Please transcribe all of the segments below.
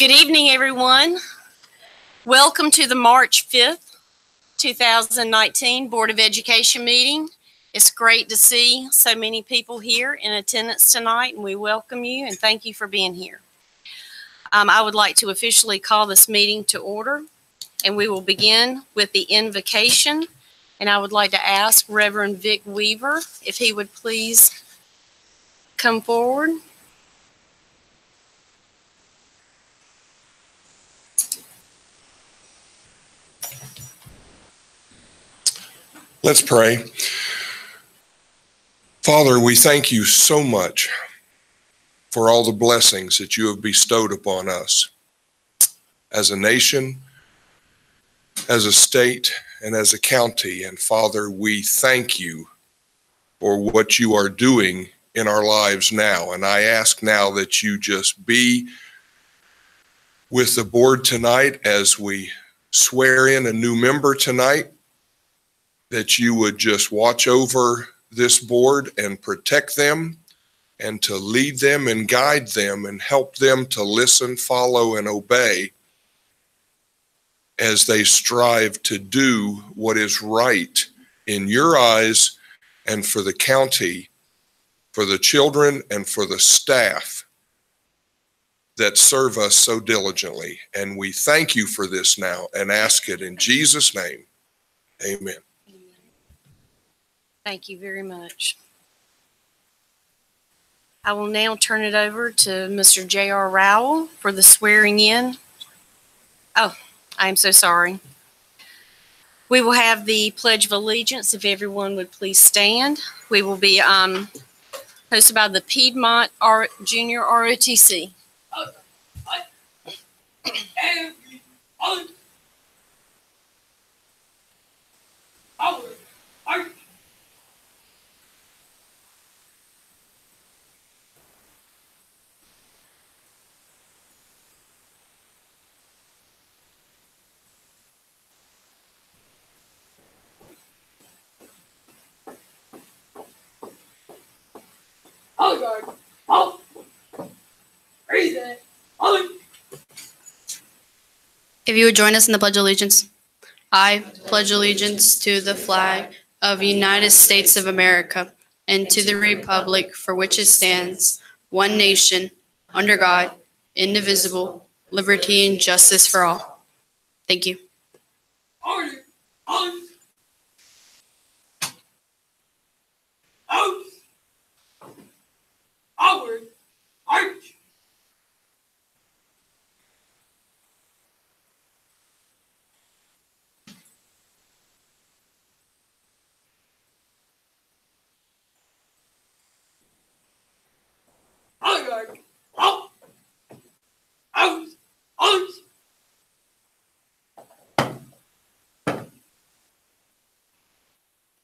Good evening, everyone. Welcome to the March 5th, 2019 Board of Education meeting. It's great to see so many people here in attendance tonight, and we welcome you and thank you for being here. I would like to officially call this meeting to order, and we will begin with the invocation. And I would like to ask Reverend Vic Weaver if he would please come forward. Let's pray. Father, we thank you so much for all the blessings that you have bestowed upon us as a nation, as a state, and as a county. And Father, we thank you for what you are doing in our lives now. And I ask now that you just be with the board tonight as we swear in a new member tonight, that you would just watch over this board and protect them and to lead them and guide them and help them to listen, follow, and obey as they strive to do what is right in your eyes and for the county, for the children, and for the staff that serve us so diligently. And we thank you for this now and ask it in Jesus' name. Amen. Thank you very much. I will now turn it over to Mr. J.R. Rowell for the swearing in. Oh, I'm so sorry. We will have the Pledge of Allegiance, if everyone would please stand. We will be hosted by the Piedmont Junior ROTC. If you would join us in the Pledge of Allegiance. I pledge allegiance to the flag of the United States of America and to the republic for which it stands, one nation, under God, indivisible, liberty and justice for all. Thank you.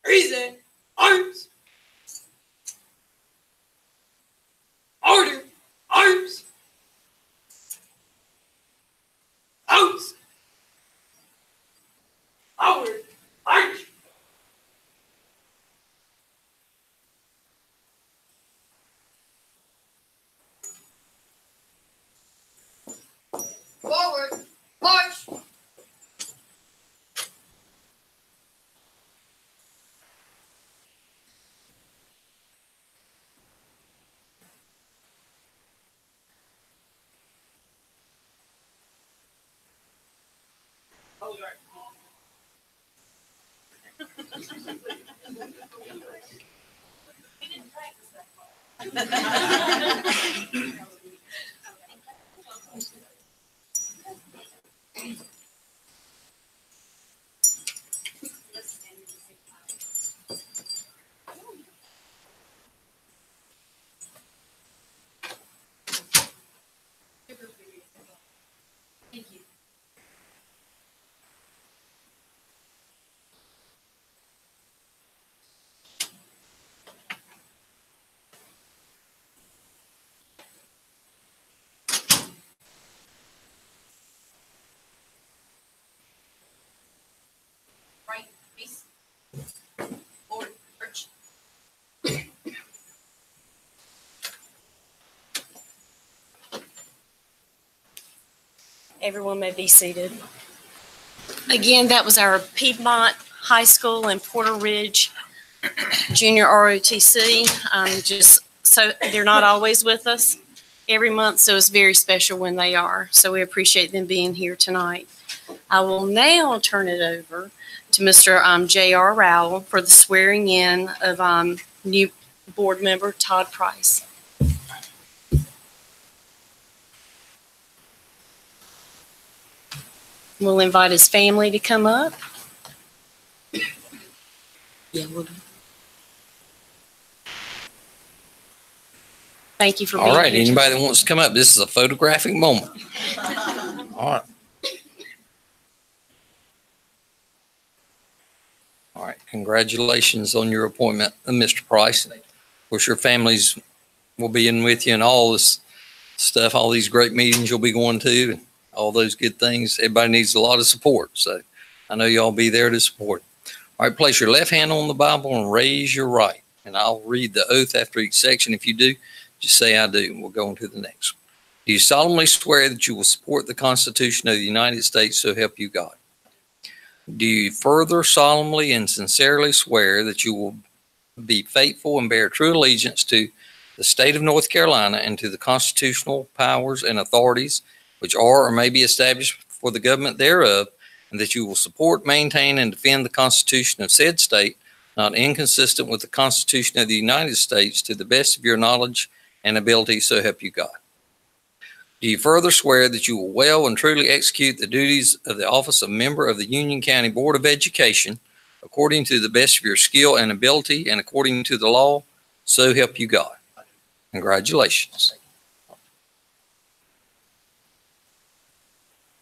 Reason, arms, order, arms, out, forward, march. Forward, march. Everyone may be seated. Again, that was our Piedmont High School and Porter Ridge Junior ROTC. Just so they're not always with us every month, so it's very special when they are. So we appreciate them being here tonight. I will now turn it over to Mr. J.R. Rowell for the swearing in of new board member Todd Price. We'll invite his family to come up. Yeah, we'll do. Thank you for being All right, here. anybody that wants to come up, this is a photographic moment. All right. All right, congratulations on your appointment, Mr. Price. Of course, your families will be in with you and all this stuff, all these great meetings you'll be going to, and all those good things. Everybody needs a lot of support, so I know y'all be there to support. All right, place your left hand on the Bible and raise your right, and I'll read the oath after each section. If you do, just say I do, and we'll go on to the next one. Do you solemnly swear that you will support the Constitution of the United States, so help you God? Do you further solemnly and sincerely swear that you will be faithful and bear true allegiance to the state of North Carolina and to the constitutional powers and authorities which are or may be established for the government thereof, and that you will support, maintain, and defend the Constitution of said state, not inconsistent with the Constitution of the United States, to the best of your knowledge and ability, so help you God? Do you further swear that you will well and truly execute the duties of the office of member of the Union County Board of Education according to the best of your skill and ability and according to the law, so help you God? Congratulations.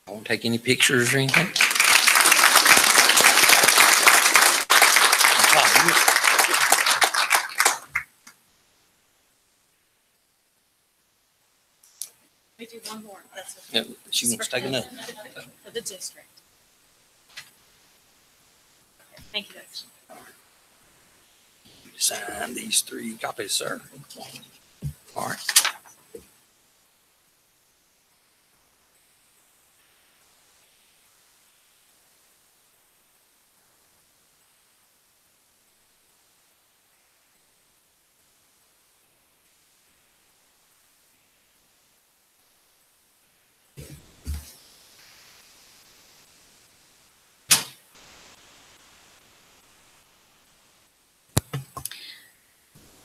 I won't take any pictures or anything. We do one more. That's Yeah, she wants to take another. for the district. Okay, thank you, Dr. Sign these 3 copies, sir. All right.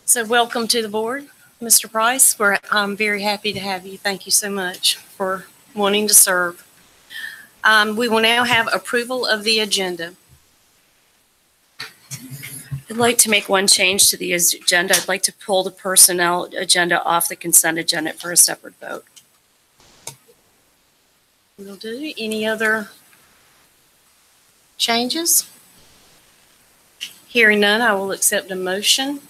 So welcome to the board, Mr. Price. I'm very happy to have you. Thank you so much for wanting to serve. We will now have approval of the agenda. I'd like to make one change to the agenda. I'd like to pull the personnel agenda off the consent agenda for a separate vote. Will do. Any other changes? Hearing none, I will accept a motion.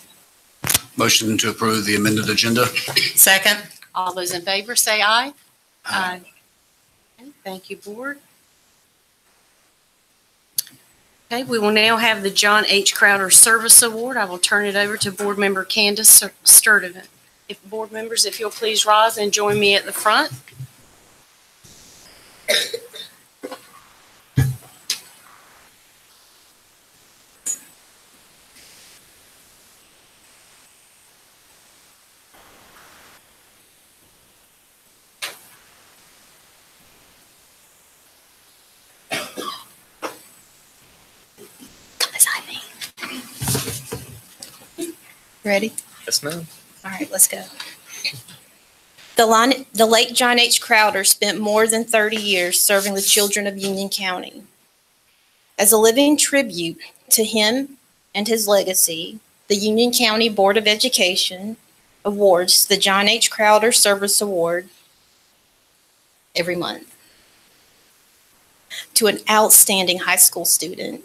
Motion to approve the amended agenda. Second. All those in favor say aye. Aye. Okay, thank you, board. Okay, we will now have the John H. Crowder Service Award. I will turn it over to Board Member Candace Sturdivant. If board members, if you'll please rise and join me at the front. Ready? Yes, ma'am. All right, let's go. The late John H. Crowder spent more than 30 years serving the children of Union County. As a living tribute to him and his legacy, the Union County Board of Education awards the John H. Crowder Service Award every month to an outstanding high school student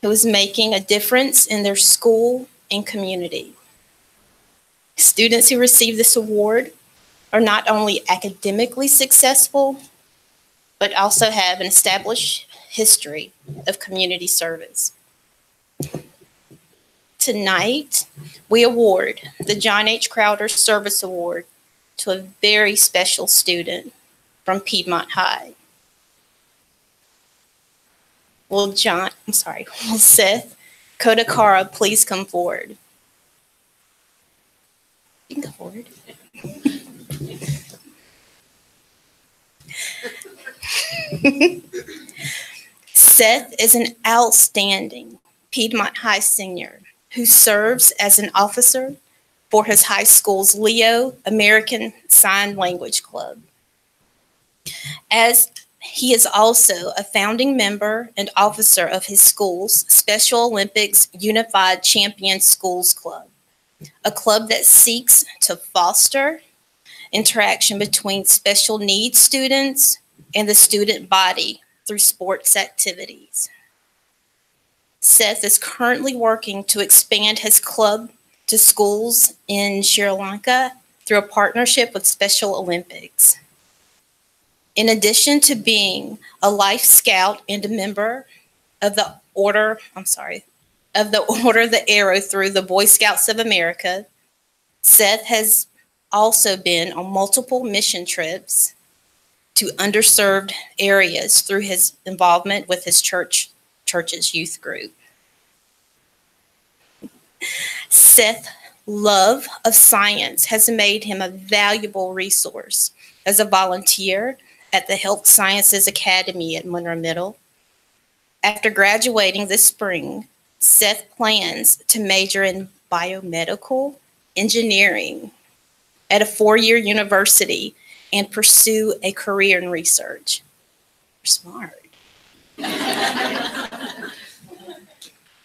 who is making a difference in their school and community. Students who receive this award are not only academically successful, but also have an established history of community service. Tonight, we award the John H. Crowder Service Award to a very special student from Piedmont High. Will Seth Kodakara please come forward? You can go forward. Seth is an outstanding Piedmont High senior who serves as an officer for his high school's Leo American Sign Language Club. As he is also a founding member and officer of his school's Special Olympics Unified Champion Schools Club, a club that seeks to foster interaction between special needs students and the student body through sports activities. Seth is currently working to expand his club to schools in Sri Lanka through a partnership with Special Olympics. In addition to being a Life Scout and a member of the Order of the Arrow through the Boy Scouts of America, Seth has also been on multiple mission trips to underserved areas through his involvement with his church's youth group. Seth's love of science has made him a valuable resource as a volunteer at the Health Sciences Academy at Monroe Middle. After graduating this spring, Seth plans to major in biomedical engineering at a four-year university and pursue a career in research. You're smart.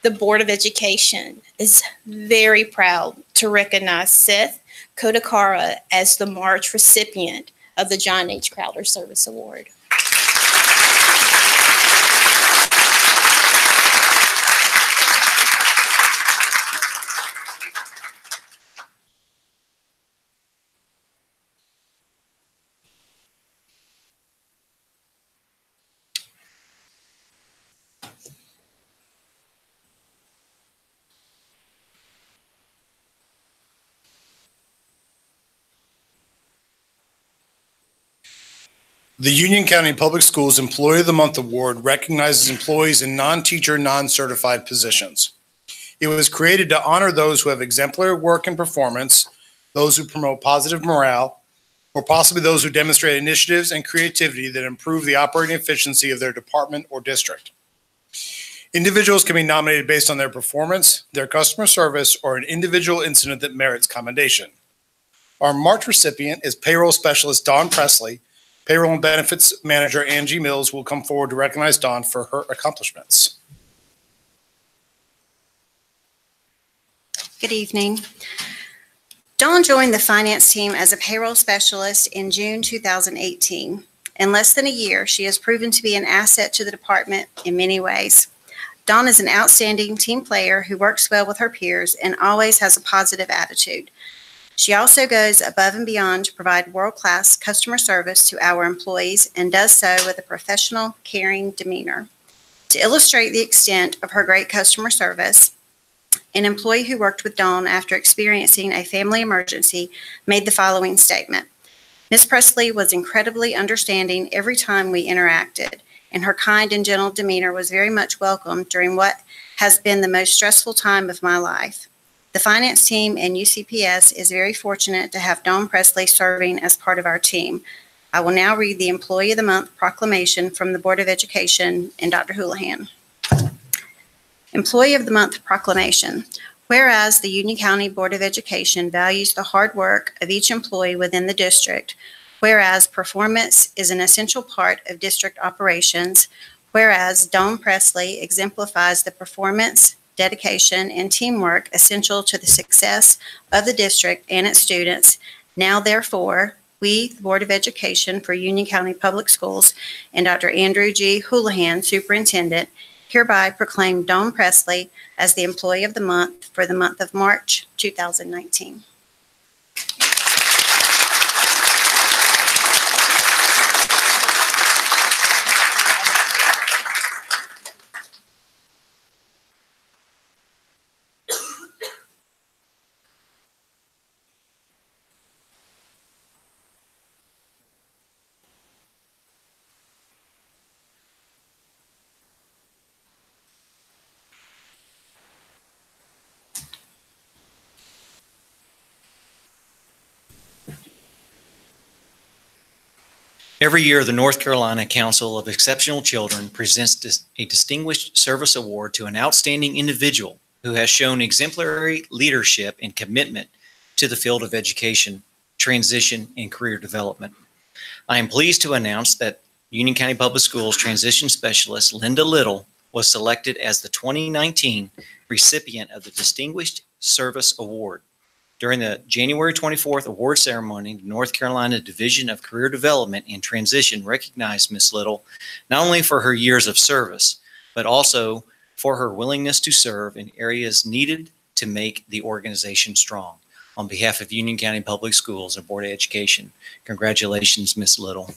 The Board of Education is very proud to recognize Seth Kodakara as the March recipient of the John H. Crowder Service Award. The Union County Public Schools Employee of the Month Award recognizes employees in non-teacher, non-certified positions. It was created to honor those who have exemplary work and performance, those who promote positive morale, or possibly those who demonstrate initiatives and creativity that improve the operating efficiency of their department or district. Individuals can be nominated based on their performance, their customer service, or an individual incident that merits commendation. Our March recipient is Payroll Specialist Dawn Presley. Payroll and Benefits Manager Angie Mills will come forward to recognize Dawn for her accomplishments. Good evening. Dawn joined the finance team as a payroll specialist in June 2018. In less than a year, she has proven to be an asset to the department in many ways. Dawn is an outstanding team player who works well with her peers and always has a positive attitude. She also goes above and beyond to provide world-class customer service to our employees and does so with a professional, caring demeanor. To illustrate the extent of her great customer service, an employee who worked with Dawn after experiencing a family emergency made the following statement. Ms. Presley was incredibly understanding every time we interacted, and her kind and gentle demeanor was very much welcome during what has been the most stressful time of my life. The finance team and UCPS is very fortunate to have Dawn Presley serving as part of our team. I will now read the Employee of the Month proclamation from the Board of Education and Dr. Houlihan. Employee of the Month proclamation. Whereas the Union County Board of Education values the hard work of each employee within the district, whereas performance is an essential part of district operations, whereas Dawn Presley exemplifies the performance, dedication, and teamwork essential to the success of the district and its students. Now, therefore, we, the Board of Education for Union County Public Schools, and Dr. Andrew G. Houlihan, Superintendent, hereby proclaim Dawn Presley as the Employee of the Month for the month of March 2019. Every year, the North Carolina Council of Exceptional Children presents a Distinguished Service Award to an outstanding individual who has shown exemplary leadership and commitment to the field of education, transition, and career development. I am pleased to announce that Union County Public Schools Transition Specialist Linda Little was selected as the 2019 recipient of the Distinguished Service Award. During the January 24th award ceremony, the North Carolina Division of Career Development and Transition recognized Ms. Little not only for her years of service, but also for her willingness to serve in areas needed to make the organization strong. On behalf of Union County Public Schools and Board of Education, congratulations, Ms. Little.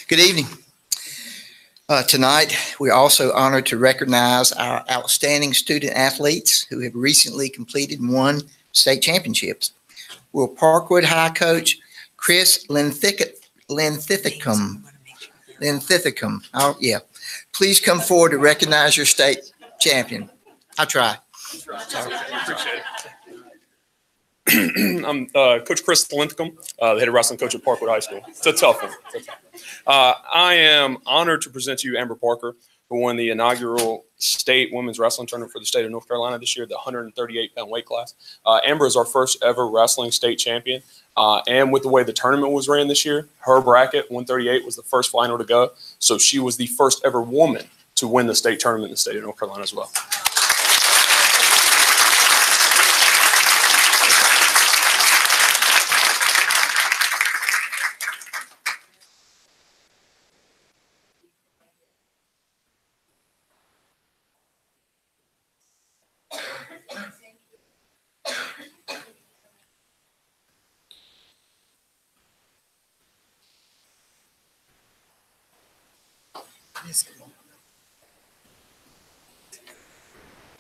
Good evening. Tonight, we're also honored to recognize our outstanding student athletes who have recently completed and won state championships. Will Parkwood High coach Chris Linthicum, please come forward to recognize your state champion. I'll try. Appreciate it. I'm Coach Chris Linthicum, the head of wrestling coach at Parkwood High School. It's a tough one. I am honored to present to you Amber Parker, who won the inaugural state women's wrestling tournament for the state of North Carolina this year, the 138-pound weight class. Amber is our first ever wrestling state champion. And with the way the tournament was ran this year, her bracket, 138, was the first final to go. So she was the first ever woman to win the state tournament in the state of North Carolina as well.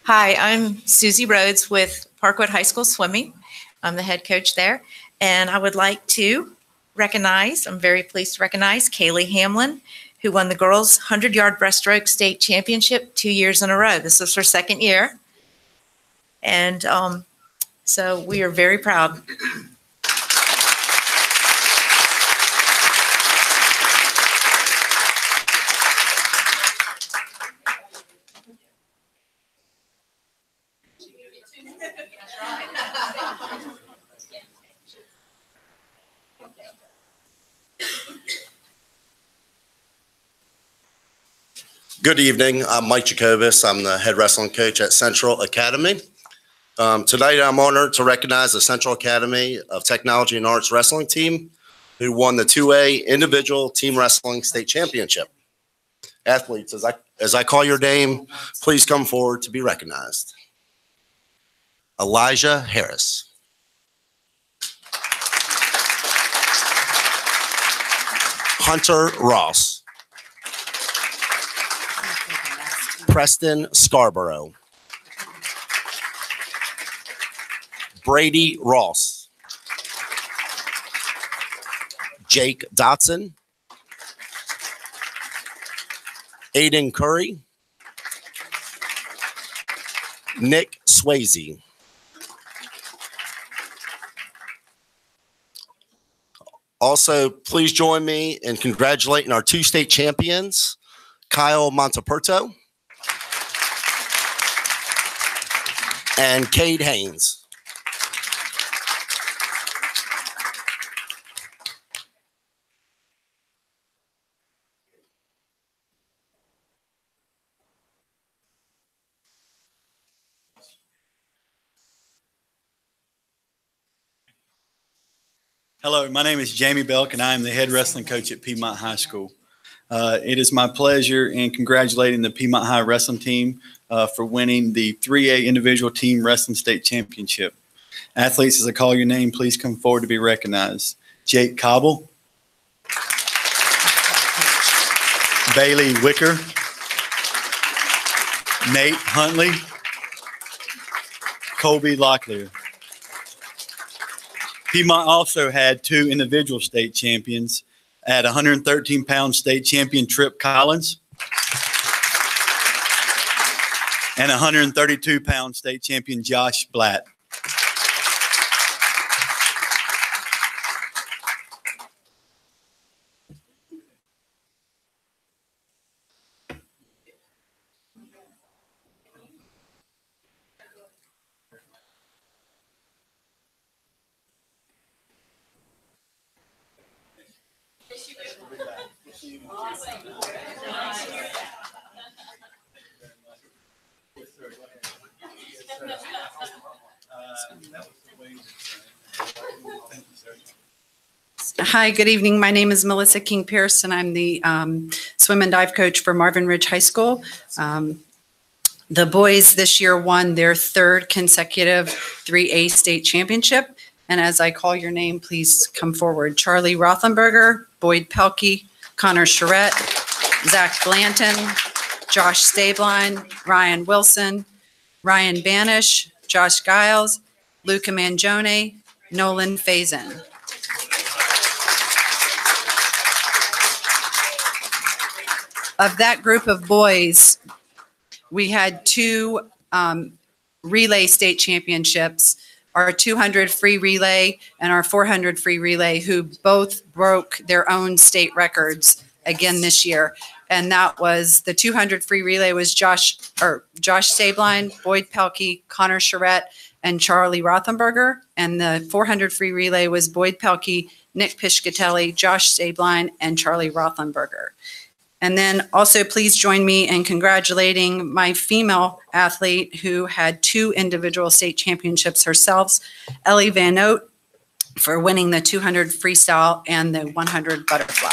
Hi, I'm Susie Rhodes with Parkwood High School Swimming. I'm the head coach there, and I would like to recognize, I'm very pleased to recognize Kaylee Hamlin, who won the girls' 100-yard breaststroke state championship 2 years in a row. This was her second year, and so we are very proud. Good evening. I'm Mike Jacobus. I'm the head wrestling coach at Central Academy. Tonight, I'm honored to recognize the Central Academy of Technology and Arts wrestling team who won the 2A individual team wrestling state championship. Athletes, as I call your name, please come forward to be recognized. Elijah Harris. Hunter Ross. Preston Scarborough. Brady Ross. Jake Dotson. Aiden Curry. Nick Swayze. Also, please join me in congratulating our two state champions, Kyle Monteperto and Cade Haynes. Hello, my name is Jamie Belk, and I am the head wrestling coach at Piedmont High School. It is my pleasure in congratulating the Piedmont High wrestling team for winning the 3A individual team wrestling state championship. Athletes, as I call your name, please come forward to be recognized. Jake Cobble, Bailey Wicker, Nate Huntley, Colby Locklear. Piedmont also had 2 individual state champions at 113-pound state champion Tripp Collins and 132-pound state champion Josh Blatt. Hi, good evening. My name is Melissa King Pierce, and I'm the swim and dive coach for Marvin Ridge High School. The boys this year won their 3rd consecutive 3A state championship. And as I call your name, please come forward. Charlie Rothenberger, Boyd Pelkey, Connor Charette, Zach Blanton, Josh Stabline, Ryan Wilson, Ryan Banish, Josh Giles, Luca Mangione, Nolan Faison. Of that group of boys, we had 2 relay state championships, our 200 free relay and our 400 free relay, who both broke their own state records again this year. And that was the 200 free relay was Josh Stabline, Boyd Pelkey, Connor Charette, and Charlie Rothenberger. And the 400 free relay was Boyd Pelkey, Nick Piscatelli, Josh Stabline, and Charlie Rothenberger. And then also please join me in congratulating my female athlete who had 2 individual state championships herself, Ellie Van Oat, for winning the 200 freestyle and the 100 butterfly.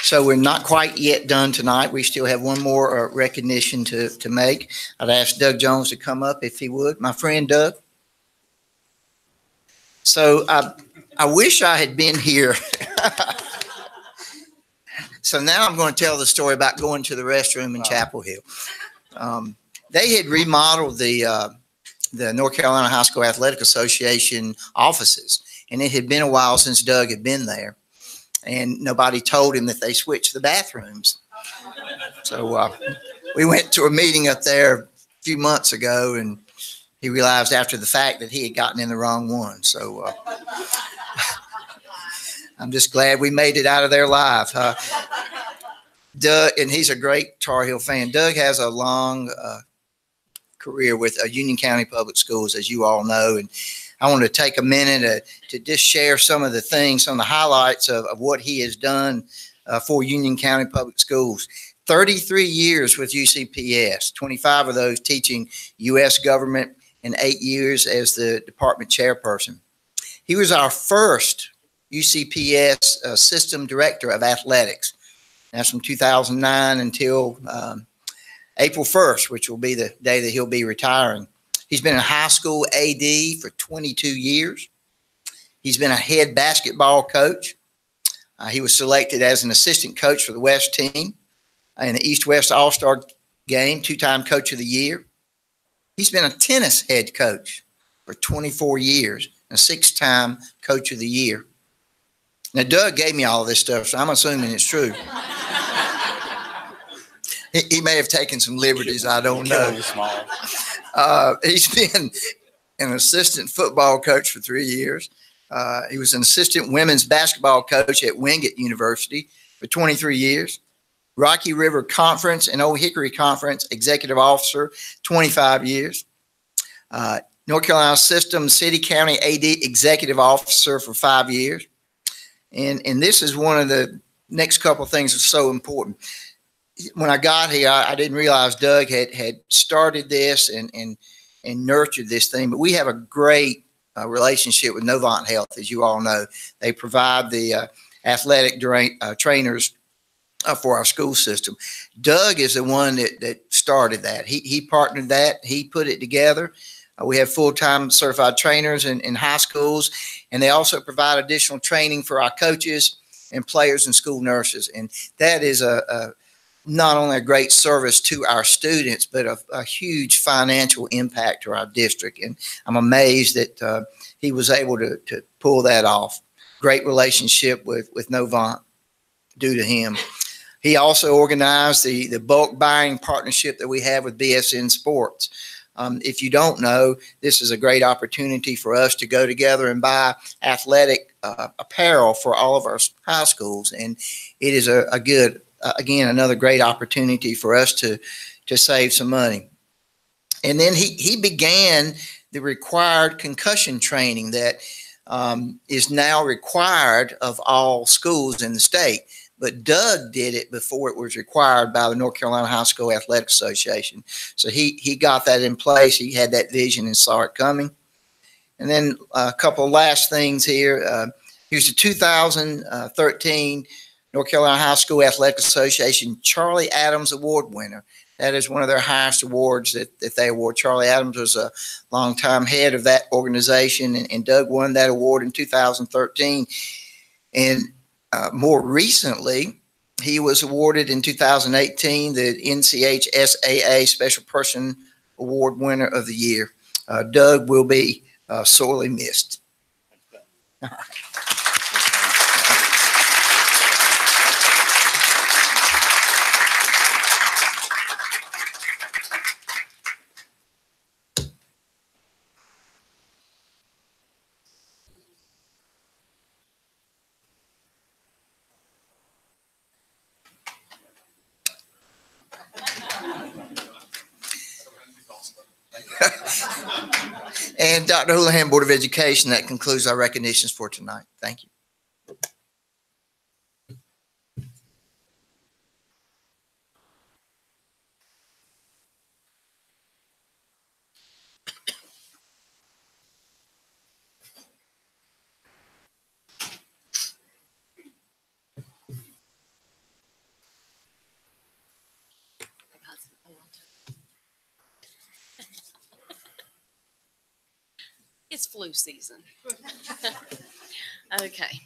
So we're not quite yet done tonight. We still have one more recognition to make. I'd ask Doug Jones to come up if he would. My friend Doug. So I wish I had been here. So now I'm going to tell the story about going to the restroom in Chapel Hill. They had remodeled the North Carolina High School Athletic Association offices, and it had been a while since Doug had been there. And nobody told him that they switched the bathrooms. So we went to a meeting up there a few months ago, and he realized after the fact that he had gotten in the wrong one. So I'm just glad we made it out of there live. Doug, and he's a great Tar Heel fan. Doug has a long career with Union County Public Schools, as you all know, and I want to take a minute to just share some of the things, some of the highlights of what he has done for Union County Public Schools. 33 years with UCPS, 25 of those teaching U.S. government and 8 years as the department chairperson. He was our first UCPS system director of athletics. That's from 2009 until April 1st, which will be the day that he'll be retiring. He's been a high school AD for 22 years. He's been a head basketball coach. He was selected as an assistant coach for the West team in the East-West All-Star game, 2-time coach of the year. He's been a tennis head coach for 24 years, a 6-time coach of the year. Now, Doug gave me all of this stuff, so I'm assuming it's true. He may have taken some liberties, I don't know. He's been an assistant football coach for 3 years. He was an assistant women's basketball coach at Wingate University for 23 years. Rocky River Conference and Old Hickory Conference executive officer, 25 years. North Carolina System City County AD executive officer for 5 years. And this is one of the next couple of things that's so important. When I got here, I didn't realize Doug had started this and nurtured this thing, but we have a great relationship with Novant Health, as you all know. They provide the athletic trainers for our school system. Doug is the one that started that. He partnered that. He put it together. We have full-time certified trainers in high schools, and they also provide additional training for our coaches and players and school nurses. And that is not only a great service to our students, but a huge financial impact to our district. And I'm amazed that he was able to pull that off. Great relationship with Novant due to him. He also organized the bulk buying partnership that we have with BSN Sports. If you don't know, this is a great opportunity for us to go together and buy athletic apparel for all of our high schools. And it is a good, again, another great opportunity for us to save some money. And then he began the required concussion training that is now required of all schools in the state. But Doug did it before it was required by the North Carolina High School Athletic Association. So he got that in place. He had that vision and saw it coming. And then a couple of last things here. Here's the 2013 North Carolina High School Athletic Association Charlie Adams Award winner. That is one of their highest awards that they award. Charlie Adams was a longtime head of that organization, and Doug won that award in 2013. And more recently, he was awarded in 2018 the NCHSAA Special Person Award Winner of the Year. Doug will be sorely missed. And Dr. Houlihan, Board of Education, that concludes our recognitions for tonight. Thank you. It's flu season. Okay.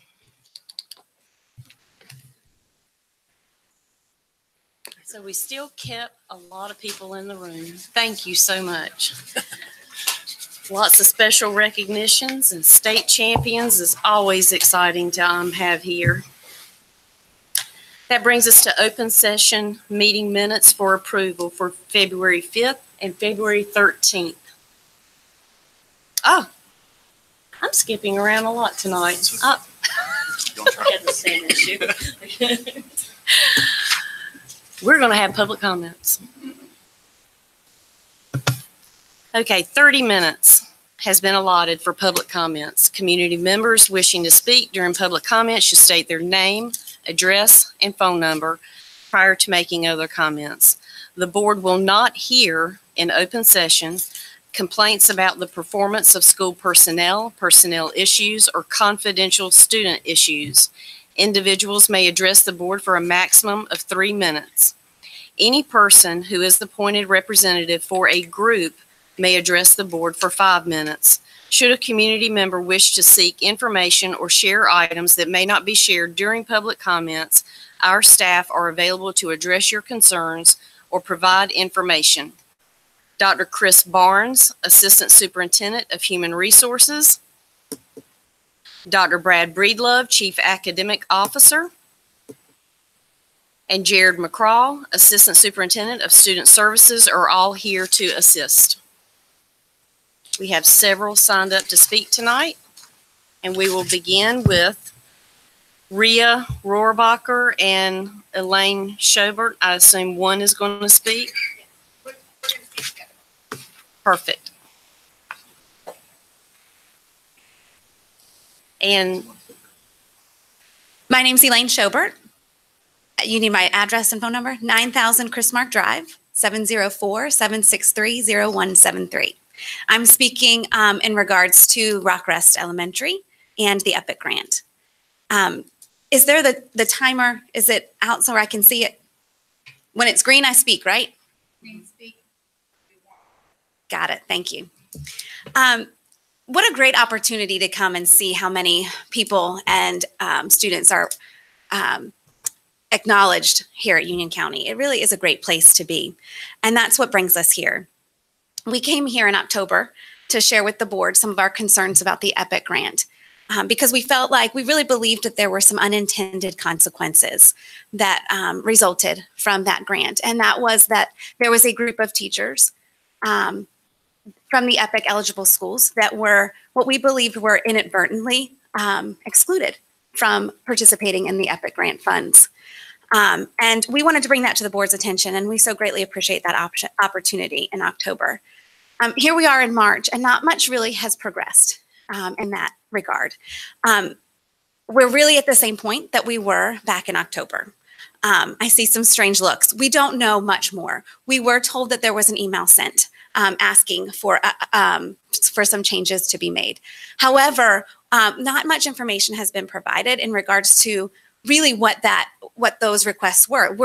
So we still kept a lot of people in the room. Thank you so much. Lots of special recognitions and state champions is always exciting to have here. That brings us to open session meeting minutes for approval for February 5th and February 13th. Oh, I'm skipping around a lot tonight. I had the same issue. We're going to have public comments. Okay, 30 minutes has been allotted for public comments. Community members wishing to speak during public comments should state their name, address, and phone number prior to making other comments. The board will not hear in open session complaints about the performance of school personnel, personnel issues, or confidential student issues. Individuals may address the board for a maximum of 3 minutes. Any person who is the appointed representative for a group may address the board for 5 minutes. Should a community member wish to seek information or share items that may not be shared during public comments, our staff are available to address your concerns or provide information. Dr. Chris Barnes, Assistant Superintendent of Human Resources. Dr. Brad Breedlove, Chief Academic Officer. And Jared McCraw, Assistant Superintendent of Student Services, are all here to assist. We have several signed up to speak tonight, and we will begin with Rhea Rohrbacher and Elaine Schobert. I assume one is going to speak. Perfect. And my name's Elaine Schobert. You need my address and phone number, 9000 Chrismark Drive, 704-763-0173. I'm speaking in regards to Rockrest Elementary and the EPIC grant. Is there the timer? Is it out so I can see it? When it's green, I speak, right? Got it. Thank you. What a great opportunity to come and see how many people and students are acknowledged here at Union County. It really is a great place to be. And that's what brings us here. We came here in October to share with the board some of our concerns about the EPIC grant because we felt like we really believed that there were some unintended consequences that resulted from that grant. And that was that there was a group of teachers from the EPIC eligible schools that were what we believed were inadvertently excluded from participating in the EPIC grant funds. And we wanted to bring that to the board's attention, and we so greatly appreciate that opportunity in October. Here we are in March, and not much really has progressed in that regard. We're really at the same point that we were back in October. I see some strange looks. We don't know much more. We were told that there was an email sent asking for some changes to be made. However, not much information has been provided in regards to really what those requests were.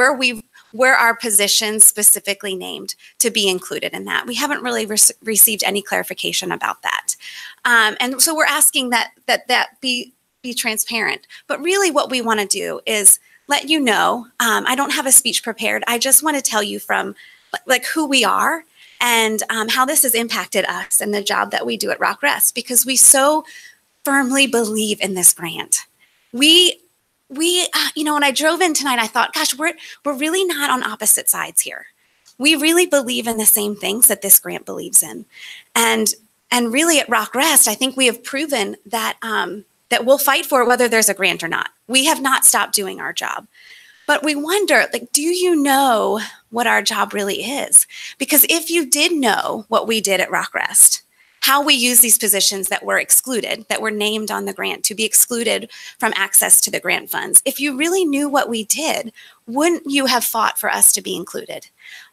Were our positions specifically named to be included in that? We haven't really received any clarification about that. And so we're asking that be transparent. But really what we want to do is let you know, I don't have a speech prepared. I just want to tell you from like who we are and how this has impacted us and the job that we do at Rock Rest, because we so firmly believe in this grant. When I drove in tonight, I thought, gosh, we're really not on opposite sides here. We really believe in the same things that this grant believes in. And really at Rock Rest, I think we have proven that, that we'll fight for it whether there's a grant or not. We have not stopped doing our job. But we wonder, like, do you know what our job really is? Because if you did know what we did at Rock Rest, how we use these positions that were excluded, that were named on the grant to be excluded from access to the grant funds, if you really knew what we did, wouldn't you have fought for us to be included?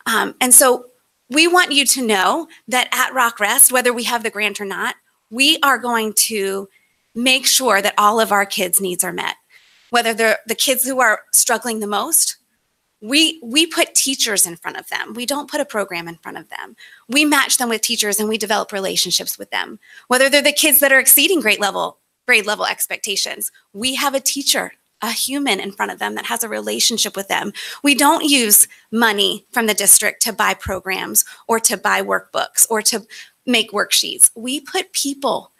And so we want you to know that at Rock Rest, whether we have the grant or not, we are going to make sure that all of our kids' needs are met. Whether they're the kids who are struggling the most, we put teachers in front of them. We don't put a program in front of them. We match them with teachers and we develop relationships with them. Whether they're the kids that are exceeding grade level expectations, we have a teacher, a human in front of them that has a relationship with them. We don't use money from the district to buy programs or to buy workbooks or to make worksheets. We put people,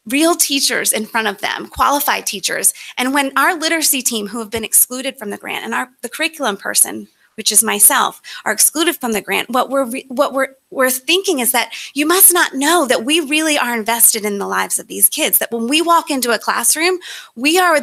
real teachers in front of them, qualified teachers. And when our literacy team who have been excluded from the grant and the curriculum person, which is myself, are excluded from the grant, what we're thinking is that you must not know that we really are invested in the lives of these kids, that when we walk into a classroom, we are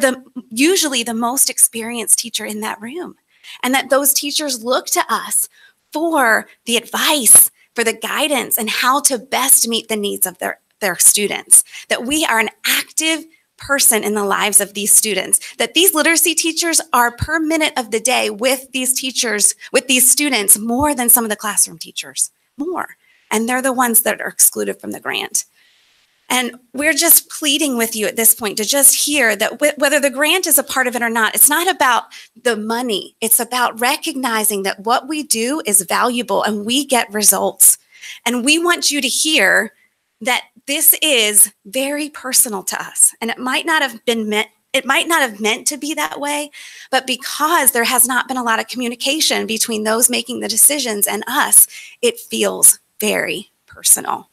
usually the most experienced teacher in that room. And that those teachers look to us for the advice, for the guidance, and how to best meet the needs of their students, that we are an active person in the lives of these students, that these literacy teachers are per minute of the day with these teachers, with these students, more than some of the classroom teachers, more. And they're the ones that are excluded from the grant. And we're just pleading with you at this point to just hear that whether the grant is a part of it or not, it's not about the money. It's about recognizing that what we do is valuable and we get results. And we want you to hear that this is very personal to us, and it might not have meant to be that way, but because there has not been a lot of communication between those making the decisions and us, it feels very personal.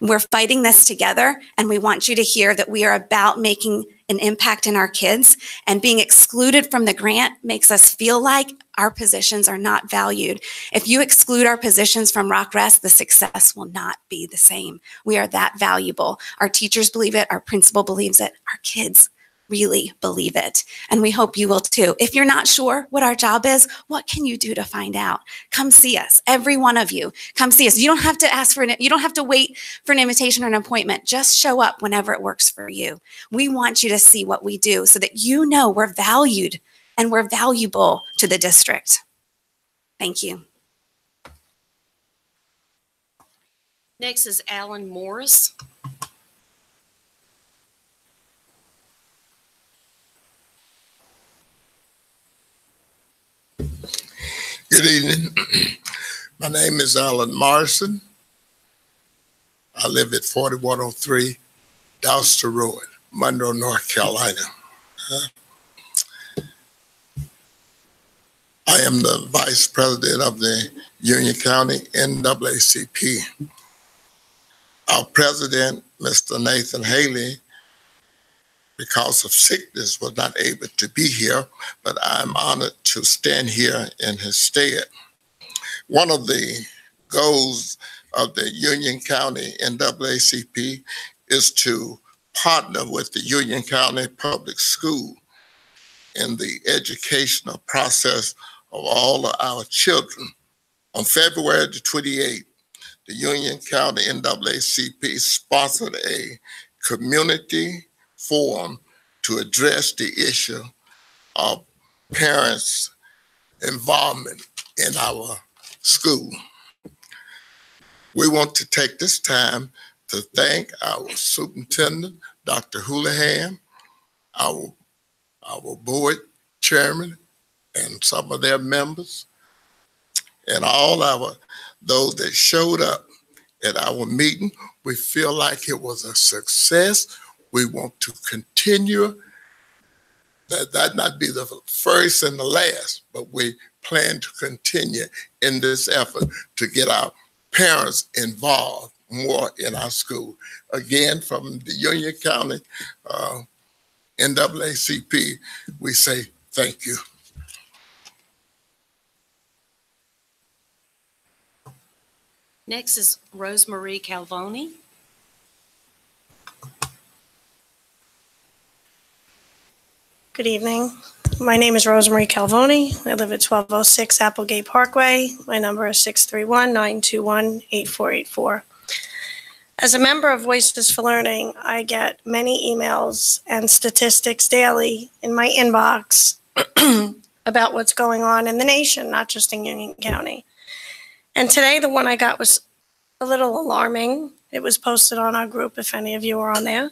We're fighting this together, and we want you to hear that we are about making an impact in our kids, and being excluded from the grant makes us feel like our positions are not valued. If you exclude our positions from Rock Rest, the success will not be the same. We are that valuable. Our teachers believe it, our principal believes it, our kids really believe it. And we hope you will too. If you're not sure what our job is, what can you do to find out? Come see us. Every one of you, come see us. You don't have to you don't have to wait for an invitation or an appointment. Just show up whenever it works for you. We want you to see what we do so that you know we're valued and we're valuable to the district. Thank you. Next is Alan Morris. Good evening. My name is Alan Morrison. I live at 4103 Dowster Road, Monroe, North Carolina. I am the Vice President of the Union County NAACP. Our President, Mr. Nathan Haley, because of sickness, was not able to be here, but I'm honored to stand here in his stead. One of the goals of the Union County NAACP is to partner with the Union County Public School in the educational process of all of our children. On February the 28th, the Union County NAACP sponsored a community forum to address the issue of parents' involvement in our school. We want to take this time to thank our superintendent, Dr. Houlihan, our board chairman, and some of their members, and all those that showed up at our meeting. We feel like it was a success. We want to continue. That not be the first and the last, but we plan to continue in this effort to get our parents involved more in our school. Again, from the Union County NAACP, we say thank you. Next is Rosemarie Calvoni. Good evening. My name is Rosemarie Calvoni. I live at 1206 Applegate Parkway. My number is 631-921-8484. As a member of Voices for Learning, I get many emails and statistics daily in my inbox about what's going on in the nation, not just in Union County. And today, the one I got was a little alarming. It was posted on our group, if any of you are on there.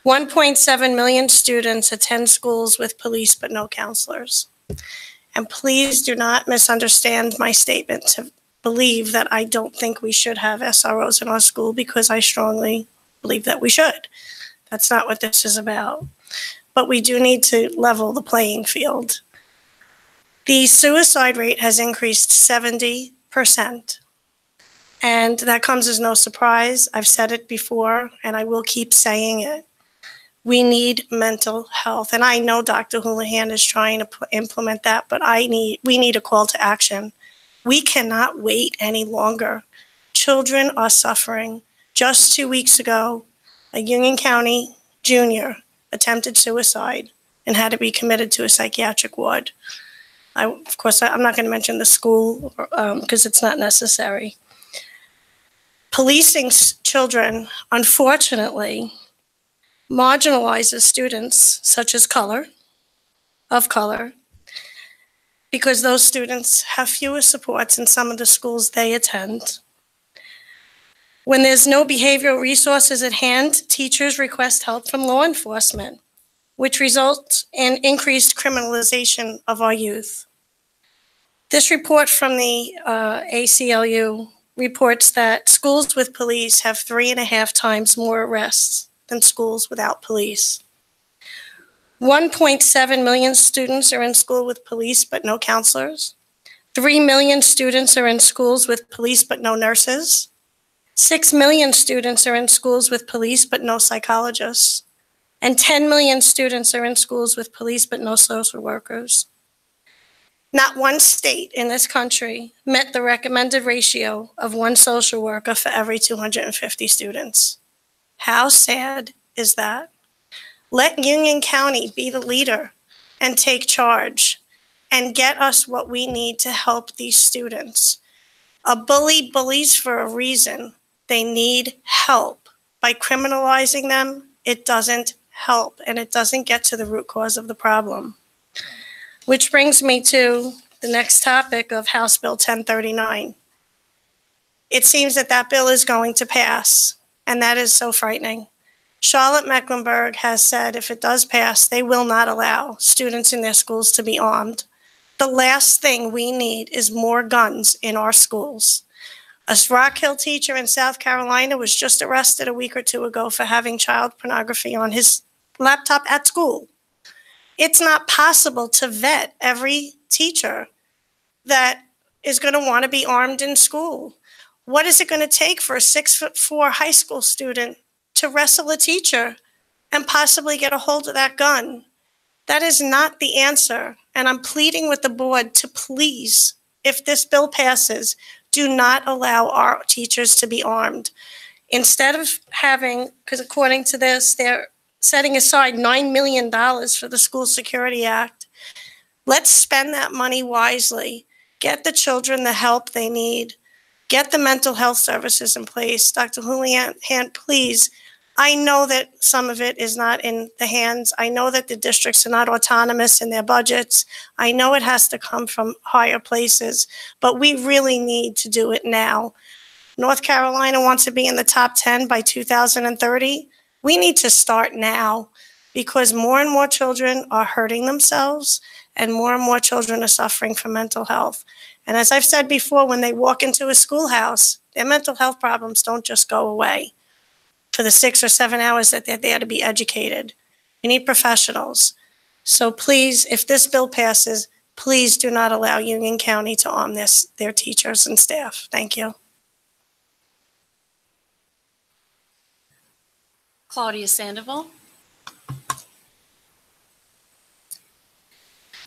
1.7 million students attend schools with police but no counselors. And please do not misunderstand my statement to believe that I don't think we should have SROs in our school, because I strongly believe that we should. That's not what this is about. But we do need to level the playing field. The suicide rate has increased 70%. And that comes as no surprise. I've said it before, and I will keep saying it. We need mental health. And I know Dr. Houlihan is trying to implement that, but we need a call to action. We cannot wait any longer. Children are suffering. Just 2 weeks ago, a Union County junior attempted suicide and had to be committed to a psychiatric ward. Of course, I'm not going to mention the school because it's not necessary. Policing children, unfortunately, marginalizes students such as of color, because those students have fewer supports in some of the schools they attend. When there's no behavioral resources at hand, teachers request help from law enforcement, which results in increased criminalization of our youth. This report from the ACLU reports that schools with police have 3.5 times more arrests than schools without police. 1.7 million students are in school with police but no counselors. 3 million students are in schools with police but no nurses. 6 million students are in schools with police but no psychologists. And 10 million students are in schools with police but no social workers. Not one state in this country met the recommended ratio of 1 social worker for every 250 students. How sad is that? Let Union County be the leader and take charge and get us what we need to help these students. A bully bullies for a reason. They need help. By criminalizing them, it doesn't help, and it doesn't get to the root cause of the problem. Which brings me to the next topic of House Bill 1039. It seems that bill is going to pass, and that is so frightening. Charlotte Mecklenburg has said if it does pass, they will not allow students in their schools to be armed. The last thing we need is more guns in our schools. A Rock Hill teacher in South Carolina was just arrested a week or two ago for having child pornography on his laptop at school. It's not possible to vet every teacher that is going to want to be armed in school. What is it going to take for a 6'4" high school student to wrestle a teacher and possibly get a hold of that gun? That is not the answer. And I'm pleading with the board to please, if this bill passes, do not allow our teachers to be armed. Instead of having, because according to this, they're setting aside $9 million for the School Security Act. Let's spend that money wisely. Get the children the help they need. Get the mental health services in place. Dr. Houlihan, please, I know that some of it is not in the hands. I know that the districts are not autonomous in their budgets. I know it has to come from higher places, but we really need to do it now. North Carolina wants to be in the top 10 by 2030. We need to start now because more and more children are hurting themselves and more children are suffering from mental health. And as I've said before, when they walk into a schoolhouse, their mental health problems don't just go away for the 6 or 7 hours that they're there to be educated. We need professionals. So please, if this bill passes, please do not allow Union County to arm their teachers and staff. Thank you. Claudia Sandoval.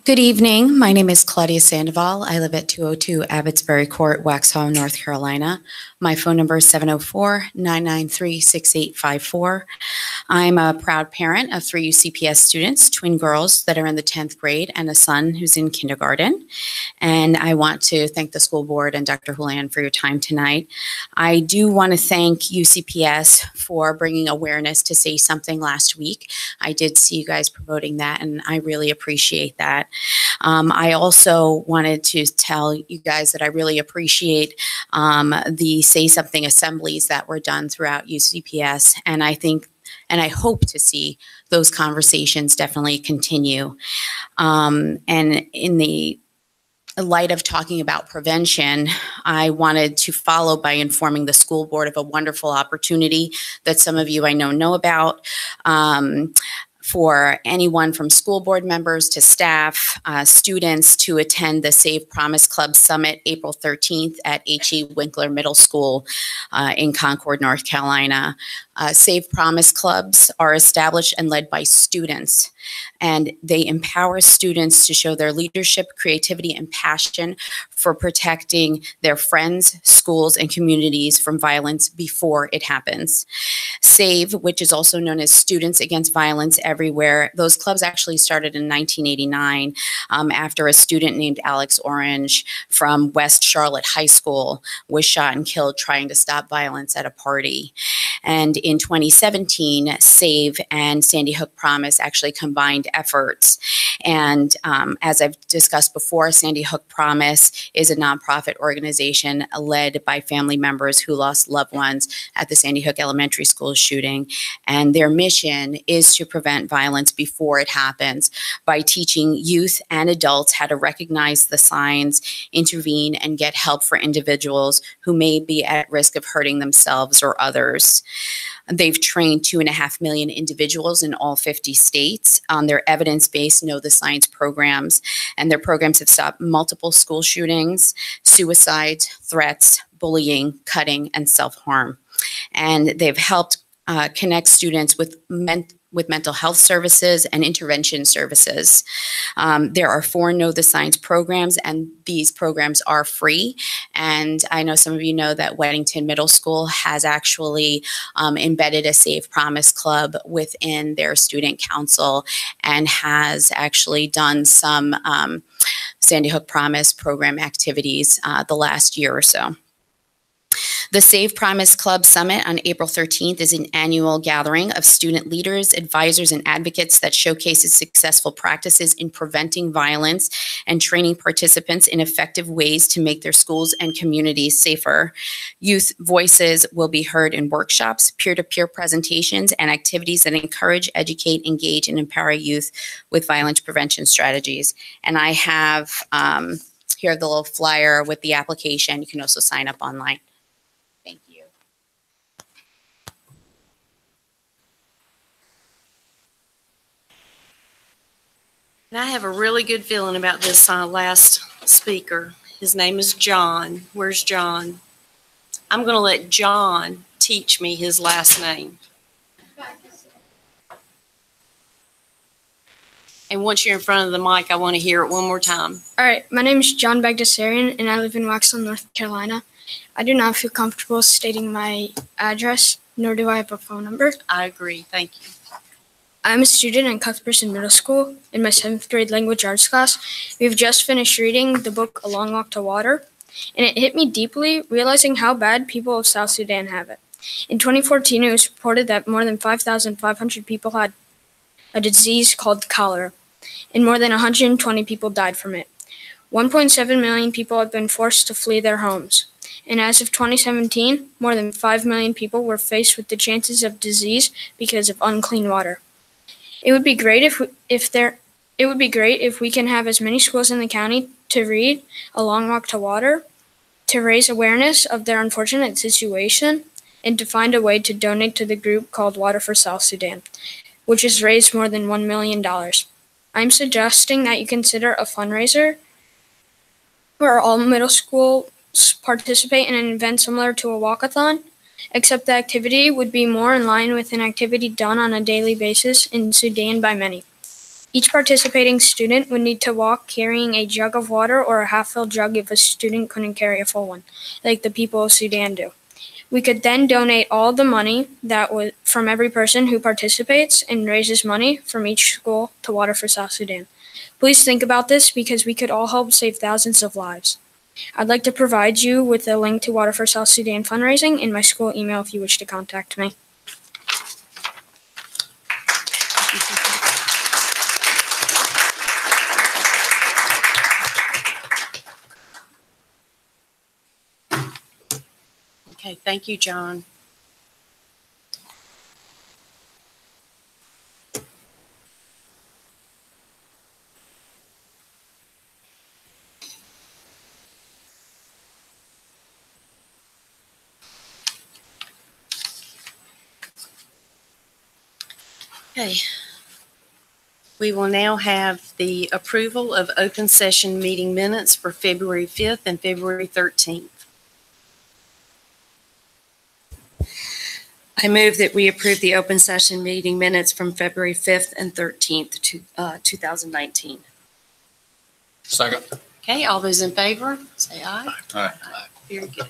Good evening. My name is Claudia Sandoval. I live at 202 Abbotsbury Court, Waxhaw, North Carolina. My phone number is 704-993-6854. I'm a proud parent of 3 UCPS students, twin girls that are in the 10th grade and a son who's in kindergarten. And I want to thank the school board and Dr. Houlihan for your time tonight. I do want to thank UCPS for bringing awareness to Say Something last week. I did see you guys promoting that, and I really appreciate that. I also wanted to tell you guys that I really appreciate the Say Something assemblies that were done throughout UCPS, and I hope to see those conversations definitely continue. And in the light of talking about prevention, I wanted to follow by informing the school board of a wonderful opportunity that some of you I know about. For anyone from school board members to staff, students to attend the Save Promise Club Summit April 13th at H.E. Winkler Middle School in Concord, North Carolina. Save Promise Clubs are established and led by students, and they empower students to show their leadership, creativity, and passion for protecting their friends, schools, and communities from violence before it happens. SAVE, which is also known as Students Against Violence Everywhere, those clubs actually started in 1989 after a student named Alex Orange from West Charlotte High School was shot and killed trying to stop violence at a party. And in 2017, SAVE and Sandy Hook Promise actually combined efforts. And as I've discussed before, Sandy Hook Promise is a nonprofit organization led by family members who lost loved ones at the Sandy Hook Elementary School shooting. And their mission is to prevent violence before it happens by teaching youth and adults how to recognize the signs, intervene, and get help for individuals who may be at risk of hurting themselves or others. They've trained 2.5 million individuals in all 50 states on their evidence-based Know the Signs programs, and their programs have stopped multiple school shootings, suicides, threats, bullying, cutting, and self-harm. And they've helped connect students with mental health services and intervention services. There are 4 Know the Signs programs, and these programs are free. And I know some of you know that Weddington Middle School has actually embedded a Save Promise Club within their student council and has actually done some Sandy Hook Promise program activities the last year or so. The Save Promise Club Summit on April 13th is an annual gathering of student leaders, advisors, and advocates that showcases successful practices in preventing violence and training participants in effective ways to make their schools and communities safer. Youth voices will be heard in workshops, peer-to-peer presentations, and activities that encourage, educate, engage, and empower youth with violence prevention strategies. And I have here the little flyer with the application. You can also sign up online. Thank you. And I have a really good feeling about this last speaker. His name is John. Where's John? I'm going to let John teach me his last name. And once you're in front of the mic, I want to hear it one more time. All right, my name is John Bagdasarian, and I live in Waxhaw, North Carolina. I do not feel comfortable stating my address, nor do I have a phone number. I agree. Thank you. I'm a student in Cuthbertson Middle School in my 7th grade language arts class. We've just finished reading the book A Long Walk to Water, and it hit me deeply, realizing how bad people of South Sudan have it. In 2014, it was reported that more than 5,500 people had a disease called cholera, and more than 120 people died from it. 1.7 million people have been forced to flee their homes, and as of 2017, more than 5 million people were faced with the chances of disease because of unclean water. It would be great if we can have as many schools in the county to read A Long Walk to Water, to raise awareness of their unfortunate situation, and to find a way to donate to the group called Water for South Sudan, which has raised more than $1 million. I'm suggesting that you consider a fundraiser where all middle schools participate in an event similar to a walkathon, except the activity would be more in line with an activity done on a daily basis in Sudan by many. Each participating student would need to walk carrying a jug of water or a half-filled jug if a student couldn't carry a full one, like the people of Sudan do. We could then donate all the money that was from every person who participates and raises money from each school to Water for South Sudan. Please think about this because we could all help save thousands of lives. I'd like to provide you with a link to Water for South Sudan fundraising in my school email if you wish to contact me. Okay, thank you, John. Okay. We will now have the approval of open session meeting minutes for February 5th and February 13th. I move that we approve the open session meeting minutes from February 5th and 13th, 2019. Second. Okay, all those in favor, say aye. Aye. Very good.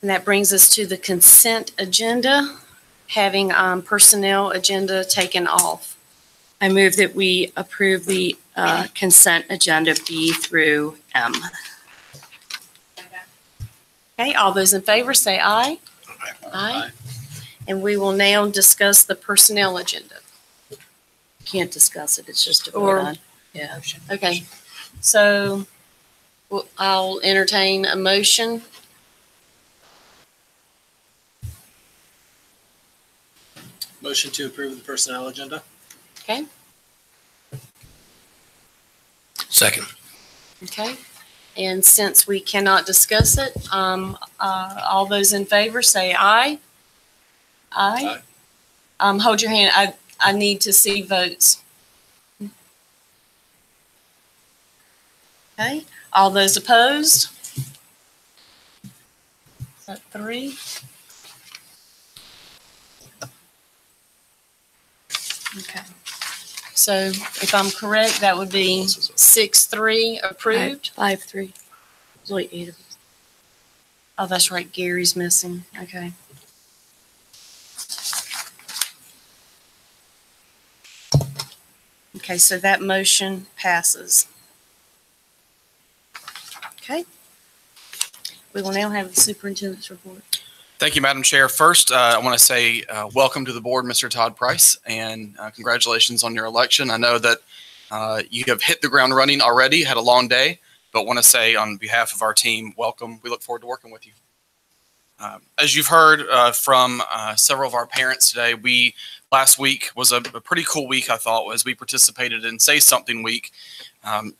And that brings us to the consent agenda, having personnel agenda taken off. I move that we approve the consent agenda B through M. Okay, all those in favor say aye. Aye. And we will now discuss the personnel agenda. Can't discuss it, it's just a vote Or- on. Yeah. Okay, so I'll entertain a motion. Motion to approve the personnel agenda. Okay, Second. okay. And since we cannot discuss it, all those in favor say aye. Aye. Hold your hand. I need to see votes. Okay, all those opposed? Is that 3? Okay. So if I'm correct, that would be 6-3 approved? 5-3. There's only 8 of us. Oh, that's right, Gary's missing. Okay. Okay, so that motion passes. Okay. We will now have the superintendent's report. Thank you, Madam Chair. First, I want to say welcome to the board, Mr. Todd Price, and congratulations on your election. I know that you have hit the ground running already, had a long day, but want to say on behalf of our team, welcome. We look forward to working with you. As you've heard from several of our parents today, last week was a pretty cool week, I thought, as we participated in Say Something Week.